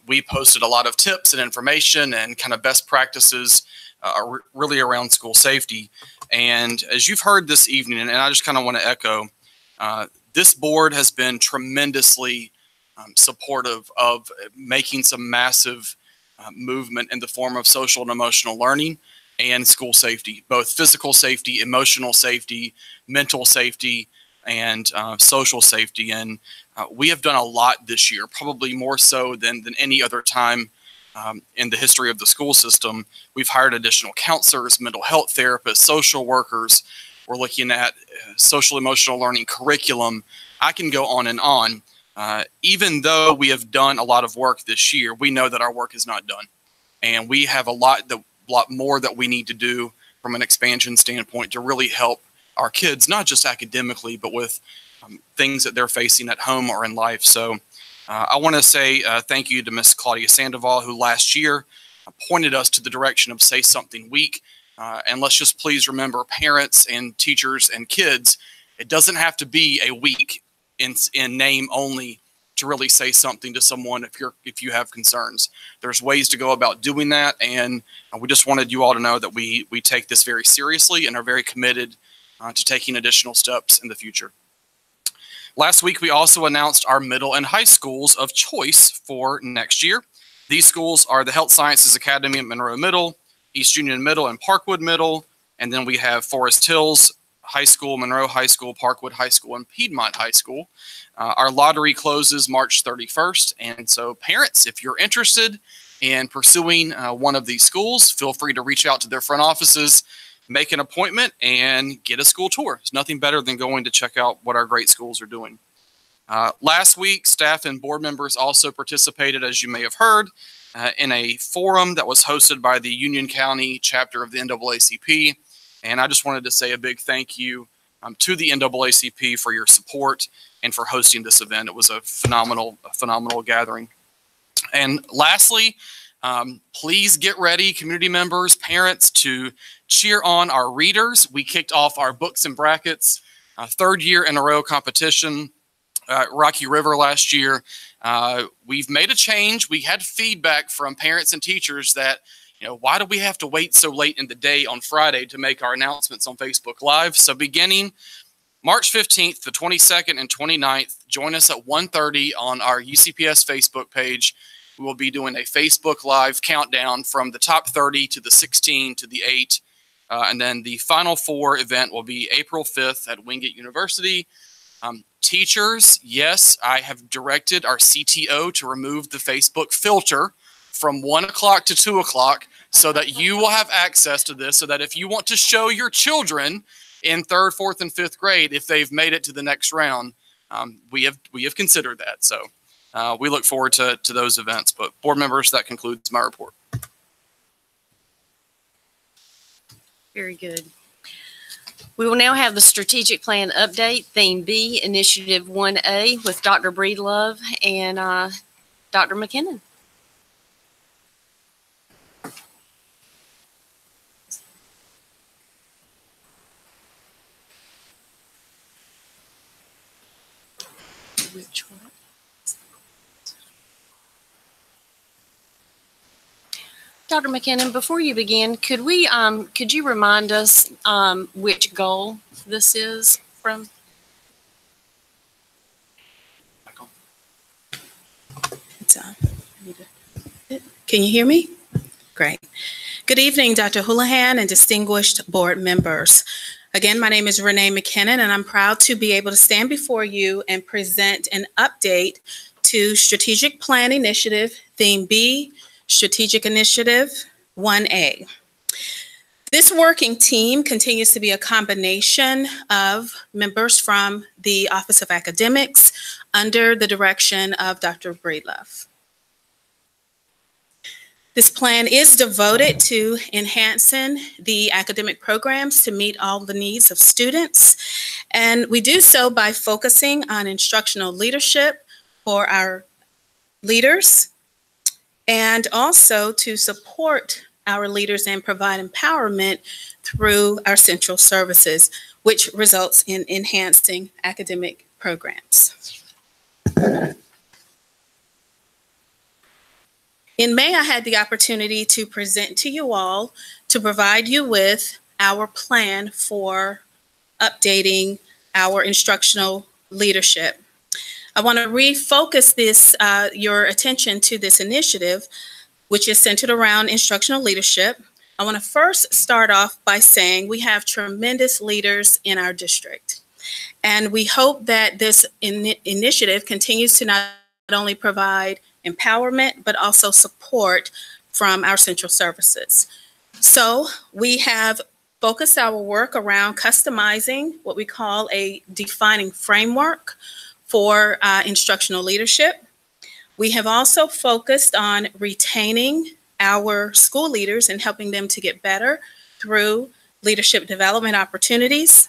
We posted a lot of tips and information and kind of best practices really around school safety. And as you've heard this evening, and I just kind of want to echo, this board has been tremendously supportive of making some massive movement in the form of social and emotional learning and school safety, both physical safety, emotional safety, mental safety, and social safety. And we have done a lot this year, probably more so than any other time in the history of the school system. We've hired additional counselors, mental health therapists, social workers. We're looking at social emotional learning curriculum. I can go on and on. Even though we have done a lot of work this year, we know that our work is not done. And we have a lot more that we need to do from an expansion standpoint to really help our kids, not just academically, but with things that they're facing at home or in life. So I want to say thank you to Miss Claudia Sandoval, who last year pointed us to the direction of Say Something Week. And let's just please remember, parents and teachers and kids, it doesn't have to be a week in name only to really say something to someone if you have concerns. There's ways to go about doing that, and we just wanted you all to know that we take this very seriously and are very committed to taking additional steps in the future. Last week, we also announced our middle and high schools of choice for next year. These schools are the Health Sciences Academy at Monroe Middle, East Union Middle and Parkwood Middle, and then we have Forest Hills High School, Monroe High School, Parkwood High School, and Piedmont High School. Our lottery closes March 31st, and so parents, if you're interested in pursuing one of these schools, feel free to reach out to their front offices, make an appointment, and get a school tour. It's nothing better than going to check out what our great schools are doing. Last week, staff and board members also participated, as you may have heard, in a forum that was hosted by the Union County chapter of the NAACP. And I just wanted to say a big thank you to the NAACP for your support and for hosting this event. It was a phenomenal gathering. And lastly, please get ready, community members, parents, to cheer on our readers. We kicked off our Books and Brackets third year in a row competition at Rocky River last year. We've made a change. We had feedback from parents and teachers that, why do we have to wait so late in the day on Friday to make our announcements on Facebook Live? So beginning March 15th, the 22nd and 29th, join us at 1:30 on our UCPS Facebook page. We will be doing a Facebook Live countdown from the top 30 to the 16 to the 8. And then the Final Four event will be April 5th at Wingate University. Teachers, yes, I have directed our CTO to remove the Facebook filter from 1 o'clock to 2 o'clock so that you will have access to this, so that if you want to show your children in 3rd, 4th, and 5th grade, if they've made it to the next round, we have considered that. So we look forward to those events. But board members, that concludes my report. Very good. We will now have the strategic plan update, theme B, initiative 1A, with Dr. Breedlove and Dr. McKinnon. Which one? Dr. McKinnon, before you begin, could you remind us which goal this is from? Can you hear me? Great. Good evening, Dr. Houlihan and distinguished board members. Again, my name is Renee McKinnon, and I'm proud to be able to stand before you and present an update to Strategic Plan Initiative, Theme B, Strategic Initiative 1A. This working team continues to be a combination of members from the Office of Academics under the direction of Dr. Breedlove. This plan is devoted to enhancing the academic programs to meet all the needs of students. And we do so by focusing on instructional leadership for our leaders and also to support our leaders and provide empowerment through our central services, which results in enhancing academic programs. In May, I had the opportunity to present to you all to provide you with our plan for updating our instructional leadership. I want to refocus your attention to this initiative, which is centered around instructional leadership. I want to first start off by saying we have tremendous leaders in our district. And we hope that this initiative continues to not only provide empowerment, but also support from our central services. So we have focused our work around customizing what we call a defining framework for instructional leadership. We have also focused on retaining our school leaders and helping them to get better through leadership development opportunities.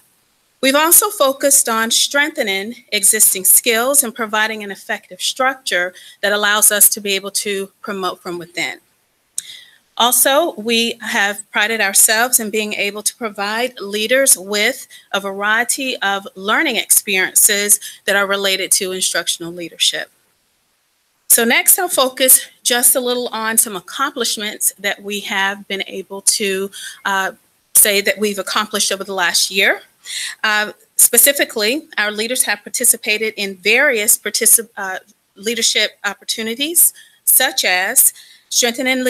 We've also focused on strengthening existing skills and providing an effective structure that allows us to be able to promote from within. Also, we have prided ourselves in being able to provide leaders with a variety of learning experiences that are related to instructional leadership. So next, I'll focus just a little on some accomplishments that we have been able to say that we've accomplished over the last year. Specifically, our leaders have participated in various leadership opportunities, such as strengthening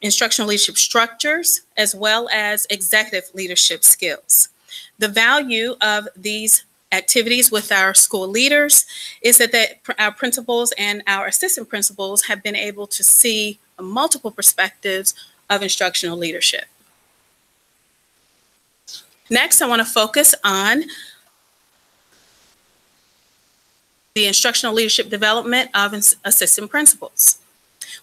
instructional leadership structures, as well as executive leadership skills. The value of these activities with our school leaders is that our principals and our assistant principals have been able to see multiple perspectives of instructional leadership. Next, I want to focus on the instructional leadership development of assistant principals.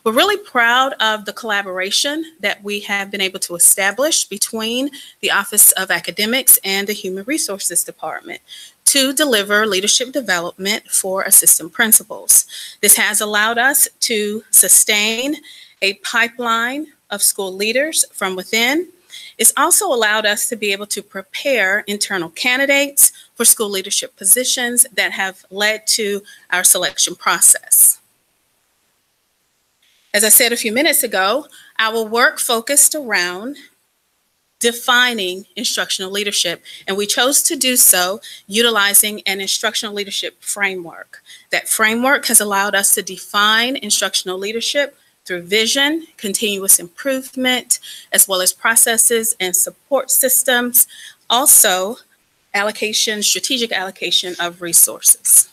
We're really proud of the collaboration that we have been able to establish between the Office of Academics and the Human Resources Department to deliver leadership development for assistant principals. This has allowed us to sustain a pipeline of school leaders from within. It's also allowed us to be able to prepare internal candidates for school leadership positions that have led to our selection process. As I said a few minutes ago, our work focused around defining instructional leadership, and we chose to do so utilizing an instructional leadership framework. That framework has allowed us to define instructional leadership through vision, continuous improvement, as well as processes and support systems, also strategic allocation of resources.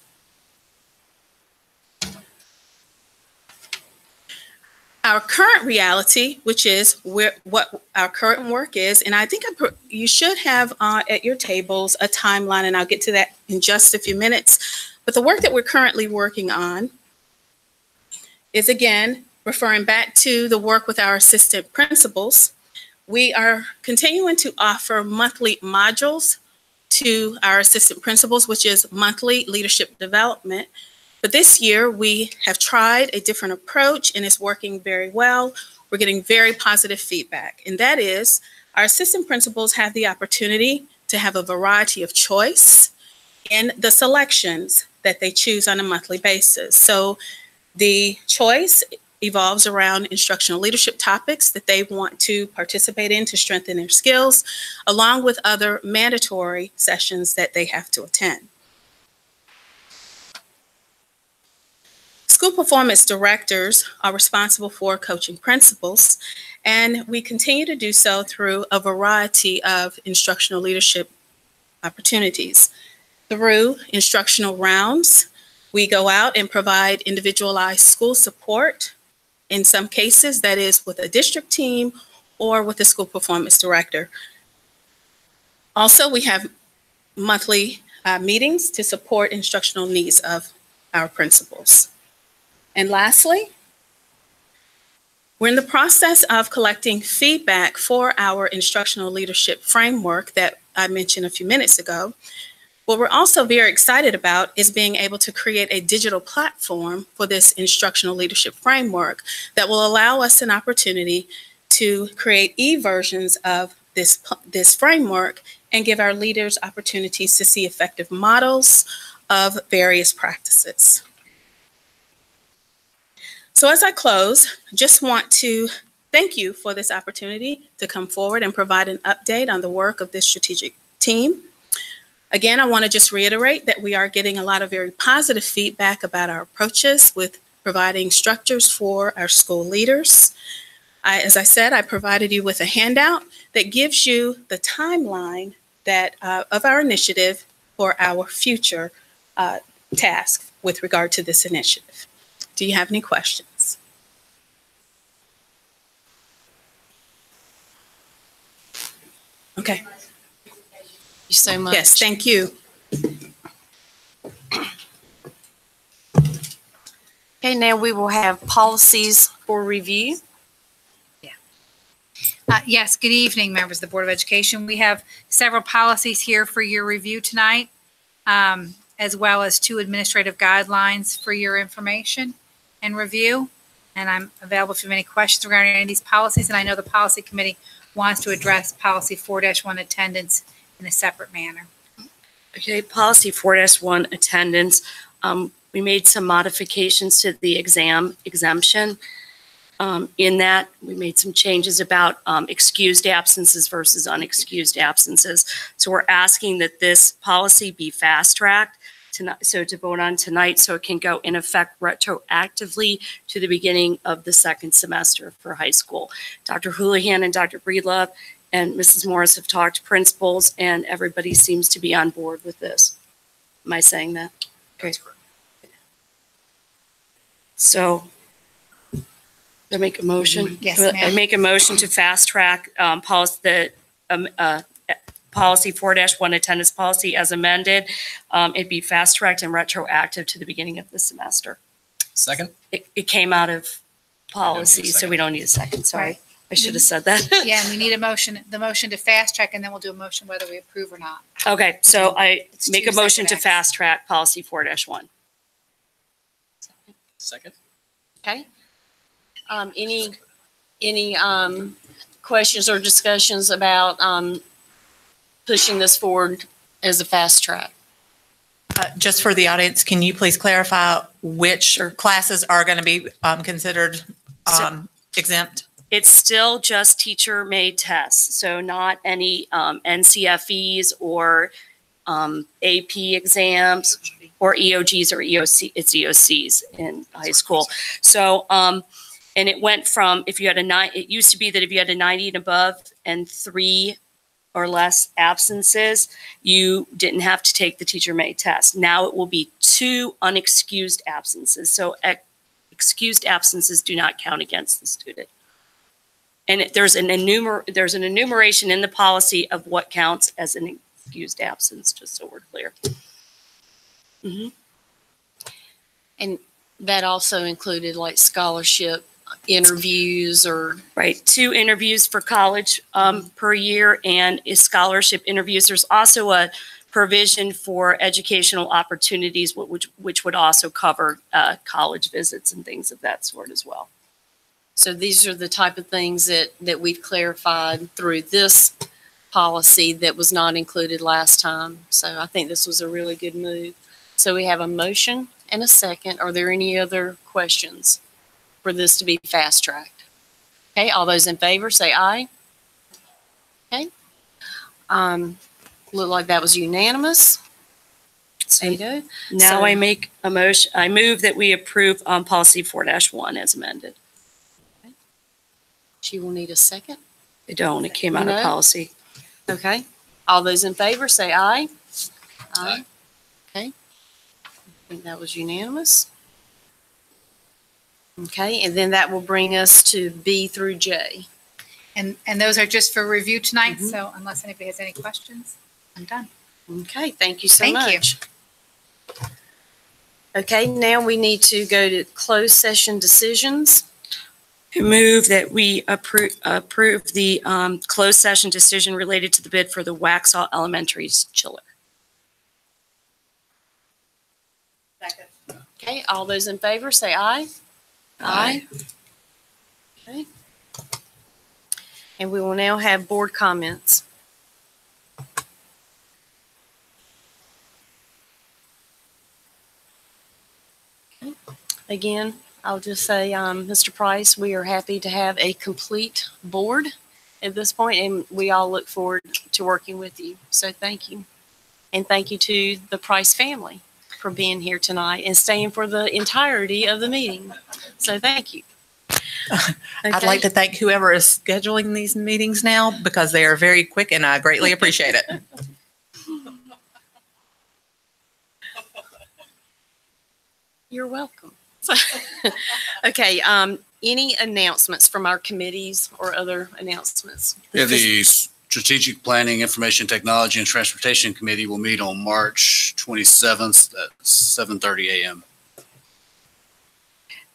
Our current reality, which is what our current work is, and I think you should have at your tables a timeline, and I'll get to that in just a few minutes. But the work that we're currently working on is, again, referring back to the work with our assistant principals. We are continuing to offer monthly modules to our assistant principals, which is monthly leadership development. But this year, we have tried a different approach, and it's working very well. We're getting very positive feedback, and that is our assistant principals have the opportunity to have a variety of choice in the selections that they choose on a monthly basis. So the choice evolves around instructional leadership topics that they want to participate in to strengthen their skills, along with other mandatory sessions that they have to attend. School performance directors are responsible for coaching principals, and we continue to do so through a variety of instructional leadership opportunities. Through instructional rounds, we go out and provide individualized school support. In some cases, that is with a district team or with a school performance director. Also, we have monthly meetings to support instructional needs of our principals. And lastly, We're in the process of collecting feedback for our instructional leadership framework that I mentioned a few minutes ago. What we're also very excited about is being able to create a digital platform for this instructional leadership framework that will allow us an opportunity to create e-versions of this framework and give our leaders opportunities to see effective models of various practices. So as I close, just want to thank you for this opportunity to come forward and provide an update on the work of this strategic team. Again, I want to just reiterate that we are getting a lot of very positive feedback about our approaches with providing structures for our school leaders. As I said, I provided you with a handout that gives you the timeline of our initiative for our future task with regard to this initiative. Do you have any questions? Okay. Thank you so much. Yes, thank you. Okay, now we will have policies for review. Yes, good evening, members of the Board of Education. We have several policies here for your review tonight, as well as 2 administrative guidelines for your information and review. And I'm available if you have any questions regarding any of these policies. And I know the Policy Committee wants to address Policy 4-1 attendance in a separate manner. Okay, Policy 4-1 attendance. We made some modifications to the exam exemption. In that, we made some changes about excused absences versus unexcused absences. So we're asking that this policy be fast-tracked to vote on tonight so it can go in effect retroactively to the beginning of the 2nd semester for high school. Dr. Houlihan and Dr. Breedlove and Mrs. Morris have talked to principals, and everybody seems to be on board with this. Am I saying that? Okay. So I make a motion. Yes, ma'am. I make a motion to fast track policy 4-1 attendance policy as amended. It'd be fast tracked and retroactive to the beginning of the semester. Second? It came out of policy, so we don't need a second. Sorry, Right. I should have said that. Yeah, and we need a motion, the motion to fast track, and then we'll do a motion whether we approve or not. Okay, so I It's make two a motion to separate acts. fast track policy 4-1. Second? Okay. Any questions or discussions about pushing this forward as a fast track? Just for the audience, can you please clarify which classes are going to be considered exempt? It's still just teacher-made tests, so not any NCFEs or AP exams or EOGs or EOC. It's EOCs in high school. So, and it went from if you had it used to be that if you had a 90 and above and 3 or less absences, you didn't have to take the teacher-made test. Now it will be 2 unexcused absences. So excused absences do not count against the student. And there's an enumeration in the policy of what counts as an excused absence, just so we're clear. Mm-hmm. And that also included like scholarship interviews or? Right, 2 interviews for college per year and scholarship interviews. There's also a provision for educational opportunities, which would also cover college visits and things of that sort as well. So these are the type of things that we've clarified through this policy that was not included last time. So I think this was a really good move. So we have a motion and a second. Are there any other questions for this to be fast tracked? Okay, all those in favor say aye. Okay. Look like that was unanimous. There you go. Now So- I make a motion, I move that we approve policy 4-1 as amended. She will need a second. I don't, it came out No? of policy. Okay. All those in favor say aye. Aye. Okay. I think that was unanimous. Okay, and then that will bring us to B through J. And those are just for review tonight, so unless anybody has any questions, I'm done. Okay, thank you so Thank you. much. Okay, now we need to go to closed session decisions. Move that we approve the closed session decision related to the bid for the Waxhaw Elementary's chiller. Okay, all those in favor say aye. Aye. Okay. And we will now have board comments. Okay. Again, I'll just say, Mr. Price, we are happy to have a complete board at this point, and we all look forward to working with you. So thank you. And thank you to the Price family for being here tonight and staying for the entirety of the meeting. So thank you. I'd like to thank whoever is scheduling these meetings now because they are very quick and I greatly appreciate it. You're welcome. Okay, any announcements from our committees or other announcements? Yeah, the Strategic Planning, Information Technology, and Transportation Committee will meet on March 27th at 7:30 a.m.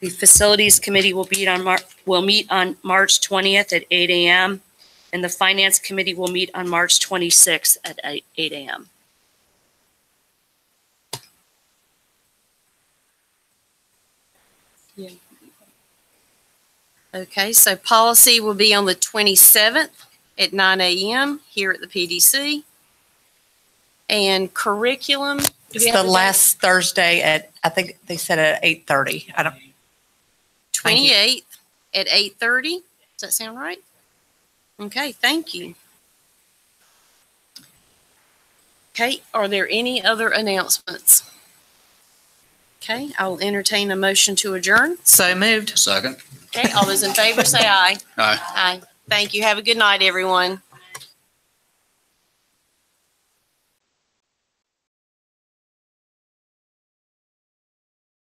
The Facilities Committee will meet on March 20th at 8 a.m. and the Finance Committee will meet on March 26th at 8 a.m. Yeah. Okay, so policy will be on the 27th at 9 a.m. here at the PDC. And curriculum. It's the last Thursday at, I think they said at 8:30. I don't. 28th at 8:30. Does that sound right? Okay, thank you. Okay, are there any other announcements? Okay, I will entertain a motion to adjourn. So moved. Second. Okay, all those in favor say aye. Aye. Aye. Thank you. Have a good night, everyone.